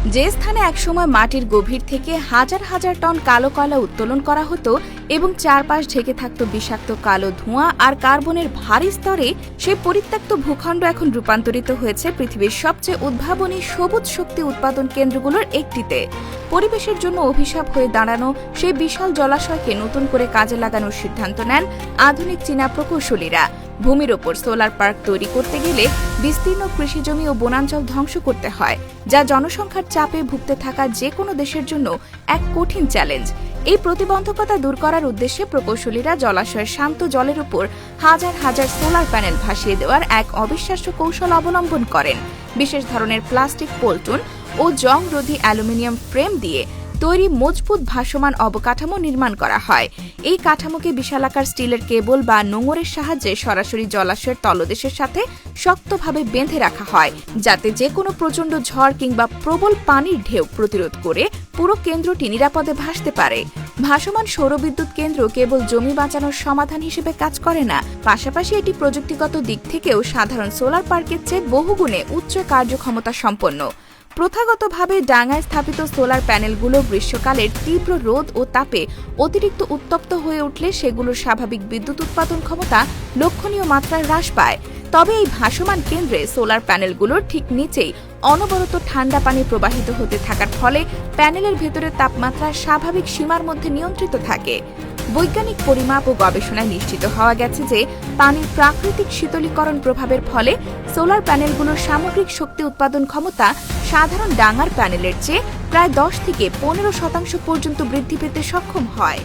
যে স্থানে একসময় মাটির গভীর থেকে হাজার হাজার টন কালো কয়লা উত্তোলন করা হতো এবং চারপাশ ঢেকে থাকত বিষাক্ত কালো ধোঁয়া আর কার্বনের ভারী স্তরে, সেই পরিত্যক্ত ভূখণ্ড এখন রূপান্তরিত হয়েছে পৃথিবীর সবচেয়ে উদ্ভাবনী সবুজ শক্তি উৎপাদন কেন্দ্রগুলোর একটিতে। পরিবেশের জন্য অভিশাপ হয়ে দাঁড়ানো সেই বিশাল জলাশয়কে নতুন করে কাজে লাগানোর সিদ্ধান্ত নেন আধুনিক চীনা প্রকৌশলীরা। ভূমির ওপর সোলার পার্ক তৈরি করতে গেলে বিস্তীর্ণ কৃষিজমি ও বনাঞ্চল ধ্বংস করতে হয়, যা জনসংখ্যার চাপে ভুগতে থাকা যে কোনো দেশের জন্য এক কঠিন চ্যালেঞ্জ। এই প্রতিবন্ধকতা দূর করার উদ্দেশ্যে প্রকৌশলীরা জলাশয়ের শান্ত জলের উপর হাজার হাজার সোলার প্যানেল ভাসিয়ে দেওয়ার এক অবিশ্বাস্য কৌশল অবলম্বন করেন। বিশেষ ধরনের প্লাস্টিক পল্টন ও জংরোধী অ্যালুমিনিয়াম ফ্রেম দিয়ে তৈরি মজবুত ভাসমান অবকাঠামো নির্মাণ করা হয়। এই কাঠামোকে বিশালাকার স্টিলের কেবল বা নোঙরের সাহায্যে সরাসরি জলাশয়ের তলদেশের সাথে শক্তভাবে বেঁধে রাখা হয়, যাতে যে কোনো প্রচণ্ড ঝড় কিংবা প্রবল পানির ঢেউ প্রতিরোধ করে পুরো কেন্দ্রটি নিরাপদে ভাসতে পারে। ভাসমান সৌরবিদ্যুৎ কেন্দ্র কেবল জমি বাঁচানোর সমাধান হিসেবে কাজ করে না, পাশাপাশি এটি প্রযুক্তিগত দিক থেকেও সাধারণ সোলার পার্কের চেয়ে বহুগুণে উচ্চ কার্যক্ষমতা সম্পন্ন। প্রথাগতভাবে ডাঙায় স্থাপিত সোলার প্যানেলগুলো গ্রীষ্মকালের তীব্র রোদ ও তাপে অতিরিক্ত উত্তপ্ত হয়ে উঠলে সেগুলোর স্বাভাবিক বিদ্যুৎ উৎপাদন ক্ষমতা লক্ষণীয় মাত্রায় হ্রাস পায়। তবে এই ভাসমান কেন্দ্রে সোলার প্যানেলগুলোর ঠিক নিচেই অনবরত ঠান্ডা পানি প্রবাহিত হতে থাকার ফলে প্যানেলের ভেতরের তাপমাত্রা স্বাভাবিক সীমার মধ্যে নিয়ন্ত্রিত থাকে। বৈজ্ঞানিক পরিমাপ ও গবেষণায় নিশ্চিত হওয়া গেছে যে পানির প্রাকৃতিক শীতলীকরণ প্রভাবের ফলে সোলার প্যানেলগুলোর সামগ্রিক শক্তি উৎপাদন ক্ষমতা সাধারণ ডাঙার প্যানেলের চেয়ে প্রায় 10 থেকে 15% পর্যন্ত বৃদ্ধি পেতে সক্ষম হয়।